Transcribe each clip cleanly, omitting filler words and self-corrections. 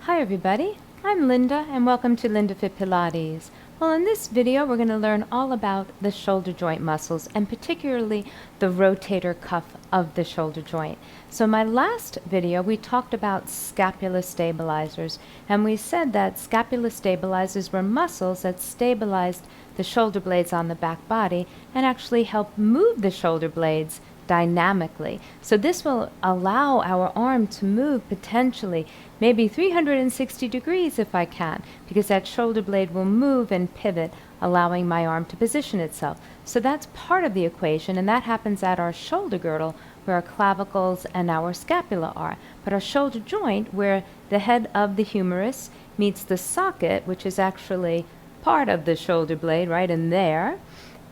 Hi everybody, I'm Linda and welcome to LindaFit Pilates. Well, in this video we're going to learn all about the shoulder joint muscles and particularly the rotator cuff of the shoulder joint. So in my last video we talked about scapula stabilizers, and we said that scapula stabilizers were muscles that stabilized the shoulder blades on the back body and actually help move the shoulder blades dynamically. So this will allow our arm to move potentially maybe 360 degrees if I can, because that shoulder blade will move and pivot, allowing my arm to position itself. So that's part of the equation, and that happens at our shoulder girdle where our clavicles and our scapula are. But our shoulder joint, where the head of the humerus meets the socket, which is actually part of the shoulder blade right in there,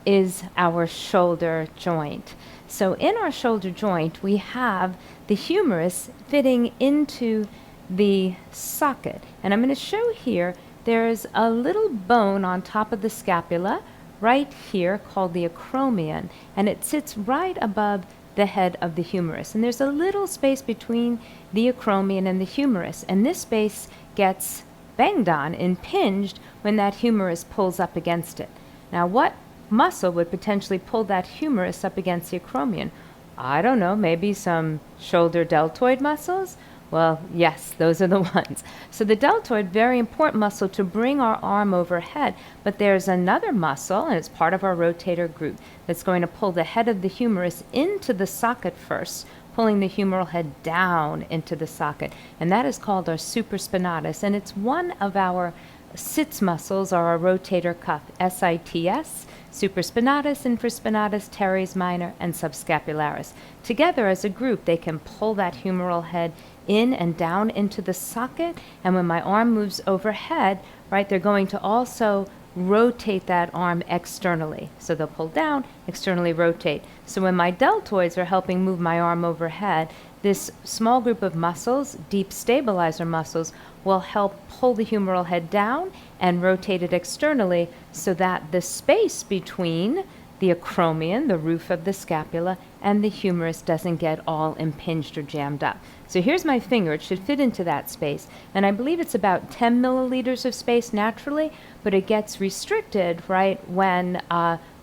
is our shoulder joint. So in our shoulder joint, we have the humerus fitting into the socket. And I'm going to show here, there's a little bone on top of the scapula right here called the acromion, and it sits right above the head of the humerus. And there's a little space between the acromion and the humerus, and this space gets banged on, impinged, when that humerus pulls up against it. Now, what muscle would potentially pull that humerus up against the acromion? I don't know, maybe some shoulder deltoid muscles? Well, yes, those are the ones. So the deltoid, very important muscle to bring our arm overhead, but there's another muscle, and it's part of our rotator group, that's going to pull the head of the humerus into the socket first, pulling the humeral head down into the socket, and that is called our supraspinatus, and it's one of our sits muscles, or our rotator cuff, SITS, supraspinatus, infraspinatus, teres minor, and subscapularis. Together as a group, they can pull that humeral head in and down into the socket, and when my arm moves overhead, right, they're going to also rotate that arm externally. So they'll pull down, externally rotate. So when my deltoids are helping move my arm overhead, this small group of muscles, deep stabilizer muscles, will help pull the humeral head down and rotate it externally so that the space between the acromion, the roof of the scapula, and the humerus doesn't get all impinged or jammed up. So here's my finger. It should fit into that space. And I believe it's about 10 milliliters of space naturally, but it gets restricted, right, when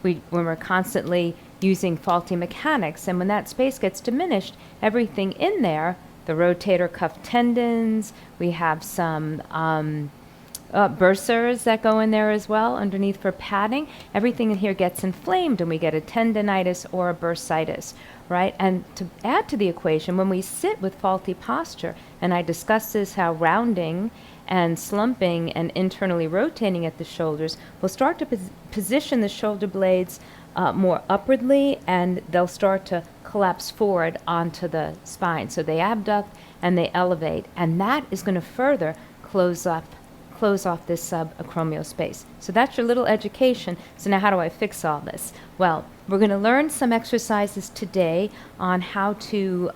we're constantly using faulty mechanics. And when that space gets diminished, everything in there, the rotator cuff tendons, we have some bursars that go in there as well underneath for padding. Everything in here gets inflamed and we get a tendinitis or a bursitis, right? And to add to the equation, when we sit with faulty posture, and I discussed this, how rounding and slumping and internally rotating at the shoulders will start to position the shoulder blades more upwardly, and they'll start to collapse forward onto the spine. So they abduct and they elevate, and that is going to further close off this subacromial space. So that's your little education. So now how do I fix all this? Well, we're going to learn some exercises today on how to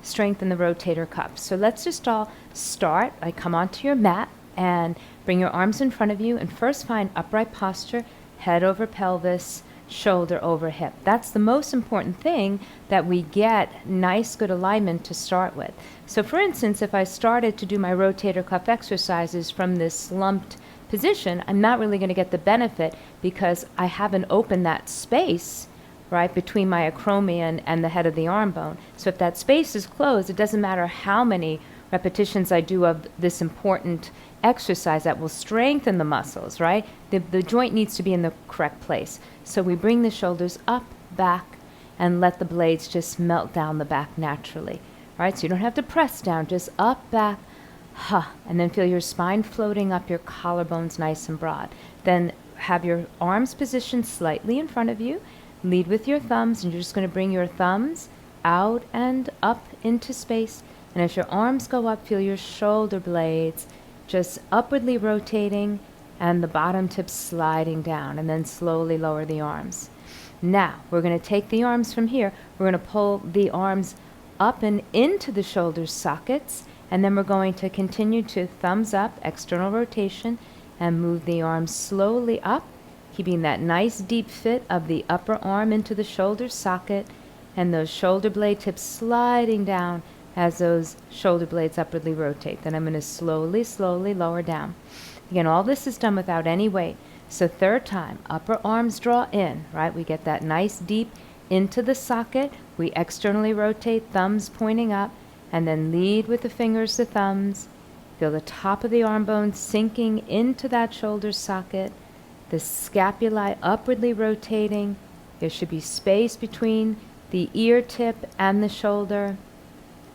strengthen the rotator cuff. So let's just all start. Come onto your mat and bring your arms in front of you, and first find upright posture, head over pelvis, shoulder over hip. That's the most important thing, that we get nice, good alignment to start with. So for instance, if I started to do my rotator cuff exercises from this slumped position, I'm not really going to get the benefit because I haven't opened that space, right, between my acromion and the head of the arm bone. So if that space is closed, it doesn't matter how many repetitions I do of this important exercise that will strengthen the muscles, right? The joint needs to be in the correct place. So we bring the shoulders up, back, and let the blades just melt down the back naturally. All right, so you don't have to press down, just up, back, and then feel your spine floating up, your collarbones nice and broad. Then have your arms positioned slightly in front of you. Lead with your thumbs, and you're just going to bring your thumbs out and up into space. And as your arms go up, feel your shoulder blades just upwardly rotating and the bottom tip sliding down, and then slowly lower the arms. Now, we're going to take the arms from here. We're going to pull the arms up and into the shoulder sockets, and then we're going to continue to thumbs up, external rotation, and move the arms slowly up, keeping that nice deep fit of the upper arm into the shoulder socket, and those shoulder blade tips sliding down, as those shoulder blades upwardly rotate. Then I'm going to slowly, slowly lower down. Again, all this is done without any weight. So third time, upper arms draw in, right? We get that nice deep into the socket. We externally rotate, thumbs pointing up, and then lead with the fingers, the thumbs. Feel the top of the arm bone sinking into that shoulder socket. The scapulae upwardly rotating. There should be space between the ear tip and the shoulder.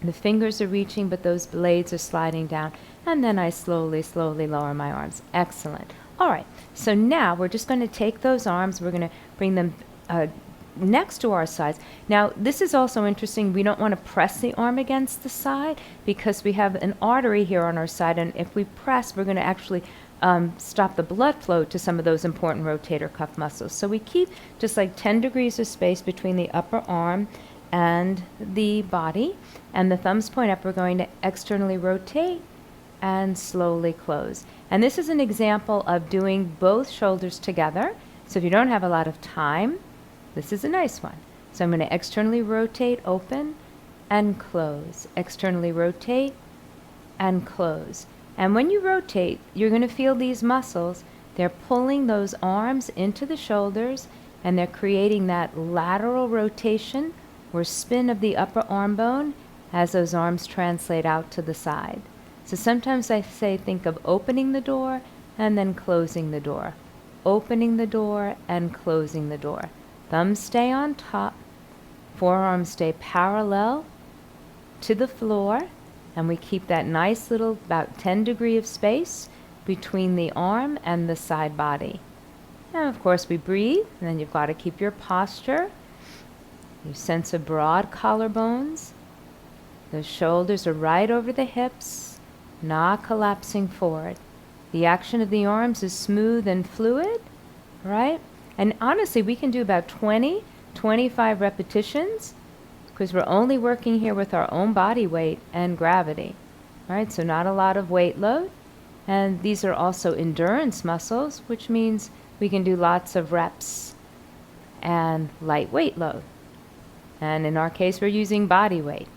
The fingers are reaching, but those blades are sliding down. And then I slowly, slowly lower my arms. Excellent. All right, so now we're just going to take those arms. We're going to bring them next to our sides. Now, this is also interesting. We don't want to press the arm against the side because we have an artery here on our side, and if we press, we're going to actually stop the blood flow to some of those important rotator cuff muscles. So we keep just like 10 degrees of space between the upper arm and the body, and the thumbs point up. We're going to externally rotate and slowly close. And this is an example of doing both shoulders together. So if you don't have a lot of time, this is a nice one. So I'm going to externally rotate, open, and close. Externally rotate and close. And when you rotate, you're going to feel these muscles. They're pulling those arms into the shoulders, and they're creating that lateral rotation or spin of the upper arm bone as those arms translate out to the side. So sometimes I say think of opening the door and then closing the door. Opening the door and closing the door. Thumbs stay on top, forearms stay parallel to the floor, and we keep that nice little about 10 degree of space between the arm and the side body. And of course we breathe, and then you've got to keep your posture. You sense a broad collarbones. The shoulders are right over the hips, not collapsing forward. The action of the arms is smooth and fluid, right? And honestly, we can do about 20, 25 repetitions because we're only working here with our own body weight and gravity, right? So not a lot of weight load. And these are also endurance muscles, which means we can do lots of reps and light weight load. And in our case, we're using body weight.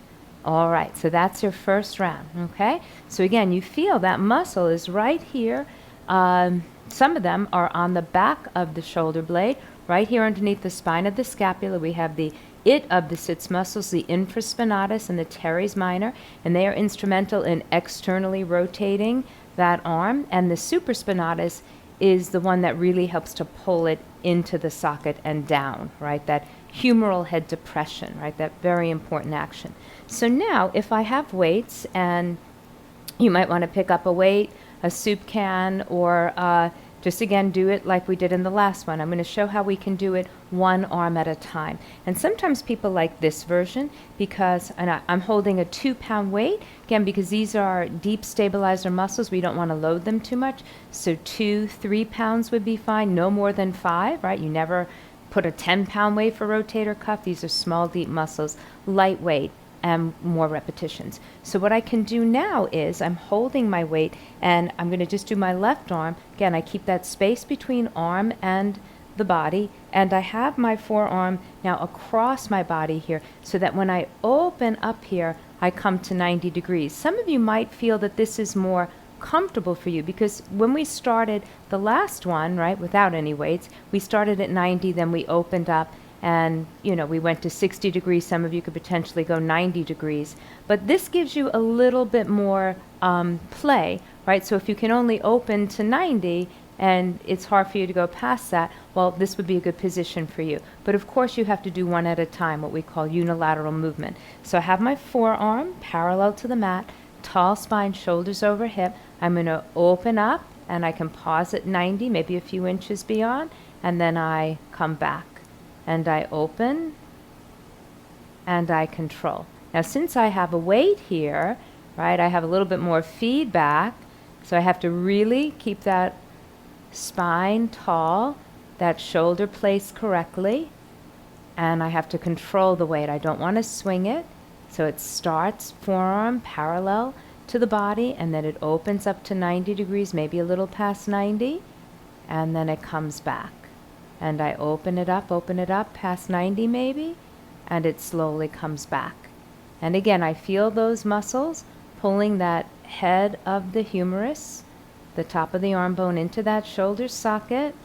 All right, so that's your first round, okay? So again, you feel that muscle is right here. Some of them are on the back of the shoulder blade, right here underneath the spine of the scapula. We have the it of the sits muscles, the infraspinatus and the teres minor, and they are instrumental in externally rotating that arm. And the supraspinatus is the one that really helps to pull it into the socket and down, right? That humeral head depression, right? That very important action. So now, if I have weights, and you might want to pick up a weight, a soup can, or just again do it like we did in the last one. I'm going to show how we can do it one arm at a time. And sometimes people like this version because, and I'm holding a 2-pound weight, again because these are deep stabilizer muscles. We don't want to load them too much. So 2, 3 pounds would be fine, no more than 5, right? You never put a 10-pound weight for rotator cuff. These are small, deep muscles, lightweight, and more repetitions. So what I can do now is I'm holding my weight and I'm going to just do my left arm. Again, I keep that space between arm and the body, and I have my forearm now across my body here so that when I open up here, I come to 90 degrees. Some of you might feel that this is more comfortable for you because when we started the last one, right, without any weights, we started at 90, then we opened up, and we went to 60 degrees. Some of you could potentially go 90 degrees, but this gives you a little bit more play, right? So if you can only open to 90 and it's hard for you to go past that, well, this would be a good position for you. But of course you have to do one at a time, what we call unilateral movement. So I have my forearm parallel to the mat, tall spine, shoulders over hip. I'm going to open up and I can pause at 90, maybe a few inches beyond, and then I come back. And I open, and I control. Now, since I have a weight here, right, I have a little bit more feedback, so I have to really keep that spine tall, that shoulder placed correctly, and I have to control the weight. I don't want to swing it, so it starts forearm parallel to the body, and then it opens up to 90 degrees, maybe a little past 90, and then it comes back. And I open it up past 90 maybe, and it slowly comes back. And again, I feel those muscles pulling that head of the humerus, the top of the arm bone, into that shoulder socket.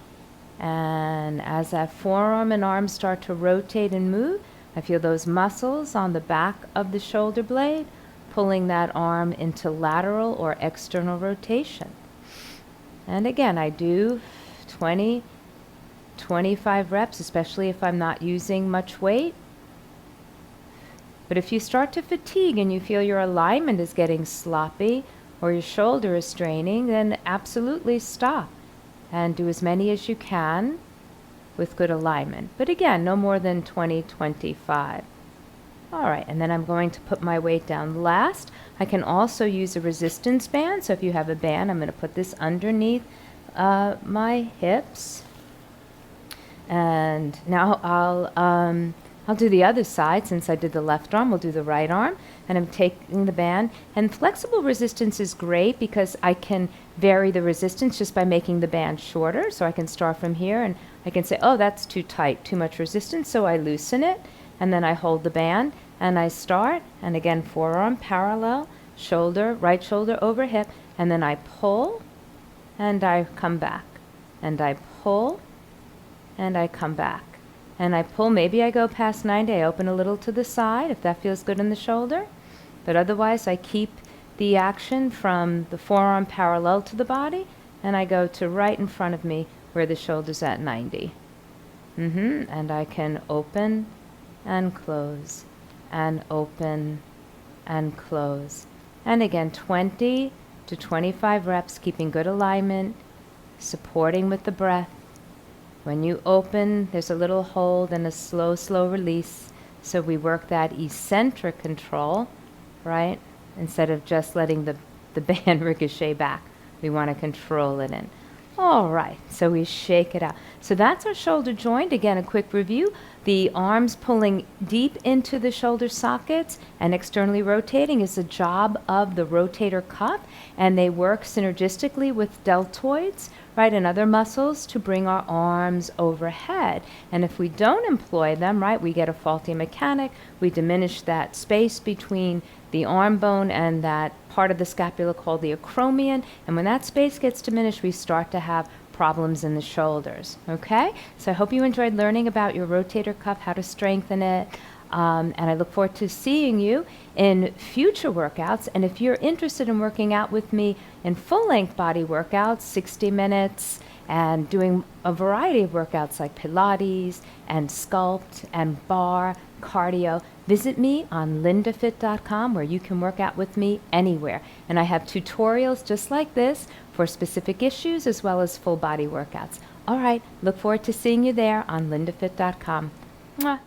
And as that forearm and arm start to rotate and move, I feel those muscles on the back of the shoulder blade pulling that arm into lateral or external rotation. And again, I do 20, 25 reps, especially if I'm not using much weight. But if you start to fatigue and you feel your alignment is getting sloppy or your shoulder is straining, then absolutely stop and do as many as you can with good alignment. But again, no more than 20, 25. All right, and then I'm going to put my weight down last. I can also use a resistance band. So if you have a band, I'm going to put this underneath my hips. And now I'll do the other side. Since I did the left arm, we'll do the right arm. And I'm taking the band. And flexible resistance is great because I can vary the resistance just by making the band shorter. So I can start from here and I can say, oh, that's too tight, too much resistance. So I loosen it and then I hold the band and I start. And again, forearm parallel, shoulder, right shoulder over hip. And then I pull and I come back. And I pull and I come back. And I pull, maybe I go past 90, I open a little to the side if that feels good in the shoulder. But otherwise I keep the action from the forearm parallel to the body and I go to right in front of me where the shoulder's at 90. And I can open and close and open and close. And again, 20 to 25 reps, keeping good alignment, supporting with the breath. When you open, there's a little hold and a slow, slow release. So we work that eccentric control, right? Instead of just letting the band ricochet back. We want to control it in. All right, so we shake it out. So that's our shoulder joint. Again, a quick review. The arms pulling deep into the shoulder sockets and externally rotating is the job of the rotator cuff, and they work synergistically with deltoids, right, and other muscles to bring our arms overhead. And if we don't employ them, right, we get a faulty mechanic. We diminish that space between the arm bone and that part of the scapula called the acromion. And when that space gets diminished, we start to have problems in the shoulders. Okay? So I hope you enjoyed learning about your rotator cuff, how to strengthen it. And I look forward to seeing you in future workouts. And if you're interested in working out with me in full-length body workouts, 60 minutes, and doing a variety of workouts like Pilates and sculpt and bar, cardio, visit me on LindaFit.com where you can work out with me anywhere. And I have tutorials just like this for specific issues as well as full body workouts. All right, look forward to seeing you there on LindaFit.com. Mwah.